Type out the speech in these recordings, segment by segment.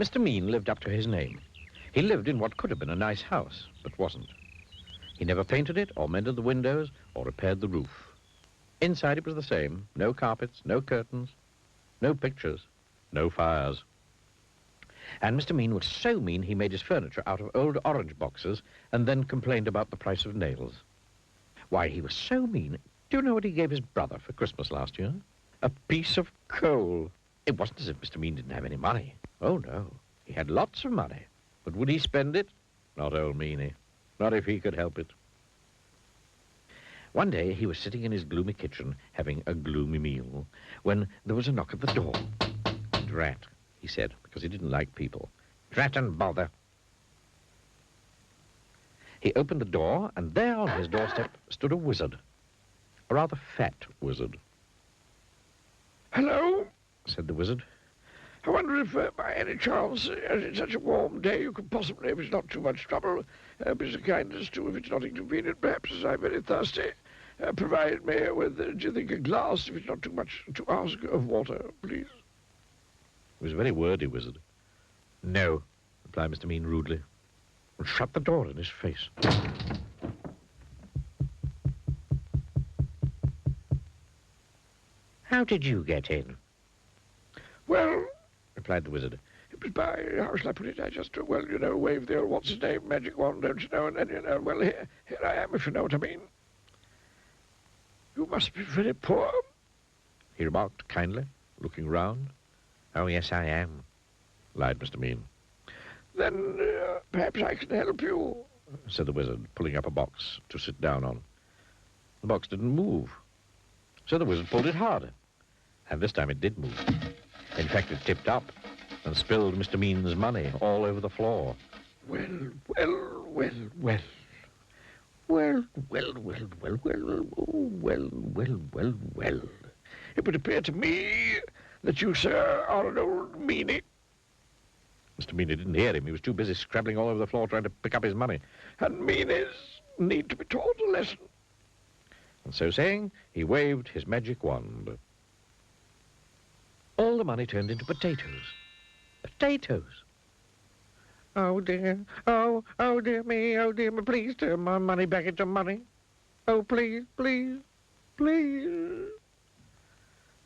Mr. Mean lived up to his name. He lived in what could have been a nice house, but wasn't. He never painted it, or mended the windows, or repaired the roof. Inside it was the same. No carpets, no curtains, no pictures, no fires. And Mr. Mean was so mean he made his furniture out of old orange boxes and then complained about the price of nails. Why, he was so mean. Do you know what he gave his brother for Christmas last year? A piece of coal. It wasn't as if Mr. Mean didn't have any money. Oh, no. He had lots of money. But would he spend it? Not old Meanie. Not if he could help it. One day he was sitting in his gloomy kitchen having a gloomy meal when there was a knock at the door. Drat, he said, because he didn't like people. Drat and bother. He opened the door, and there on his doorstep stood a wizard. A rather fat wizard. "Hello," said the wizard. "I wonder if, by any chance, as it's such a warm day, you could possibly, if it's not too much trouble, be so kind as to, if it's not inconvenient, perhaps, as I'm very thirsty, provide me with, do you think, a glass, if it's not too much to ask, of water, please?" He was a very wordy wizard. "No," replied Mr. Mean rudely, and shut the door in his face. "How did you get in?" "Well," replied the wizard, "it was by, how shall I put it, I just, well, you know, waved the old what's-his-name magic wand, don't you know, and then, you know, well, here I am, if you know what I mean." "You must be very poor," he remarked kindly, looking round. "Oh, yes, I am," lied Mr. Mean. "Then perhaps I can help you," said the wizard, pulling up a box to sit down on. The box didn't move, so the wizard pulled it harder, and this time it did move. In fact, it tipped up and spilled Mr. Mean's money all over the floor. Well, well, well, well. Well, well, well, well, well, oh, well, well, well, well. It would appear to me that you, sir, are an old meanie. Mr. Meanie didn't hear him. He was too busy scrabbling all over the floor trying to pick up his money. And meanies need to be taught a lesson. And so saying, he waved his magic wand. All the money turned into potatoes. Potatoes. "Oh, dear. Oh, dear me, please turn my money back into money. Oh, please, please, please."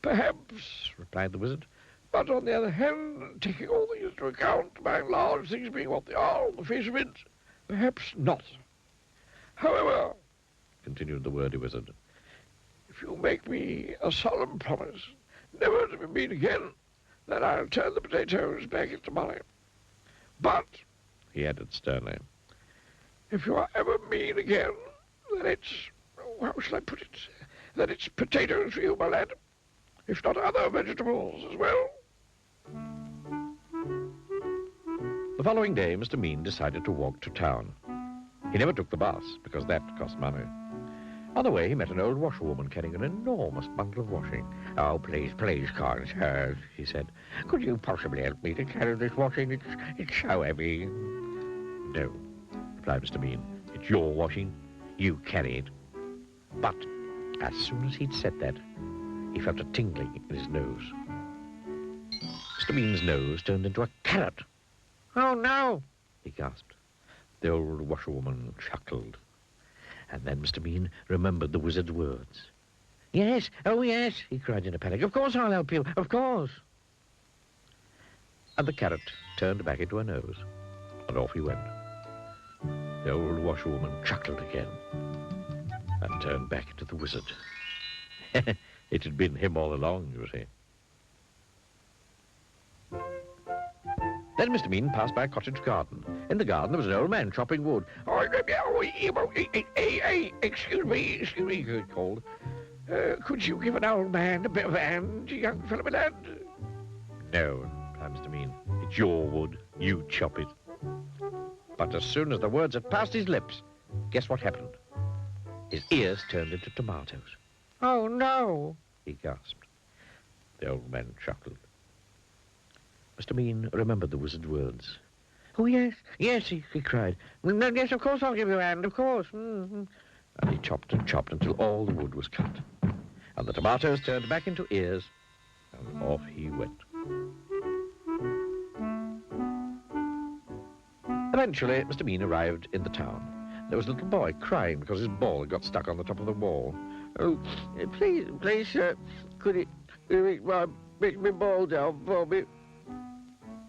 "Perhaps," replied the wizard, "but on the other hand, taking all things into account, by and large, things being what they are on the face of it, perhaps not. However," continued the wordy wizard, "if you make me a solemn promise never to be mean again, then I'll turn the potatoes back into money. But," he added sternly, "if you are ever mean again, then it's, how shall I put it, then it's potatoes for you, my lad, if not other vegetables as well." The following day, Mr. Mean decided to walk to town. He never took the bus, because that cost money. On the way, he met an old washerwoman carrying an enormous bundle of washing. "Oh, please, please, kind sir," he said. "Could you possibly help me to carry this washing? It's so heavy." "No," replied Mr. Mean. "It's your washing. You carry it." But as soon as he'd said that, he felt a tingling in his nose. Mr. Mean's nose turned into a carrot. "Oh, no," he gasped. The old washerwoman chuckled. And then Mr. Mean remembered the wizard's words. "Yes, oh yes," he cried in a panic. "Of course I'll help you, of course." And the carrot turned back into a nose, and off he went. The old washerwoman chuckled again, and turned back into the wizard. It had been him all along, you see. Then Mr. Mean passed by a cottage garden. In the garden there was an old man chopping wood. Excuse me, he called. Could you give an old man a bit of a hand, young fellow, my lad?" "No," replied Mr. Mean. "It's your wood. You chop it." But as soon as the words had passed his lips, guess what happened? His ears turned into tomatoes. "Oh, no," he gasped. The old man chuckled. Mr. Mean remembered the wizard's words. "Oh, yes, yes," he cried. "Yes, of course I'll give you a hand, of course." And he chopped and chopped until all the wood was cut. And the tomatoes turned back into ears, and off he went. Eventually, Mr. Mean arrived in the town. There was a little boy crying because his ball had got stuck on the top of the wall. Oh, please, sir, could it reach my ball down for me?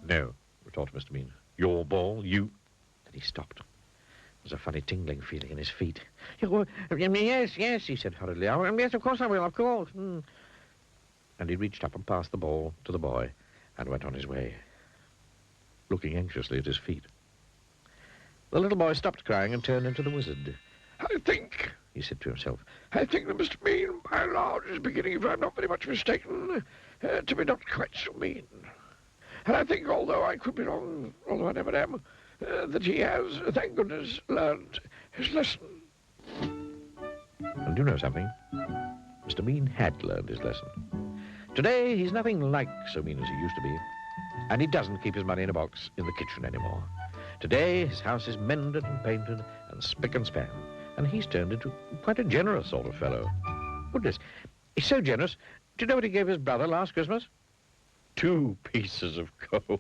No, retorted Mr. Mean. Your ball, you... Then he stopped. There was a funny tingling feeling in his feet. Yes, he said hurriedly. Yes, of course I will, of course. And he reached up and passed the ball to the boy and went on his way, looking anxiously at his feet. The little boy stopped crying and turned into the wizard. I think, he said to himself, I think that Mr. Mean, by and large, is beginning, if I'm not very much mistaken, to be not quite so mean. And I think, although I could be wrong, although I never am, that he has, thank goodness, learned his lesson. And you know something? Mr. Mean had learned his lesson. Today, he's nothing like so mean as he used to be. And he doesn't keep his money in a box in the kitchen anymore. Today, his house is mended and painted and spick and span. And he's turned into quite a generous sort of fellow. Goodness, he's so generous. Do you know what he gave his brother last Christmas? 2 pieces of coal.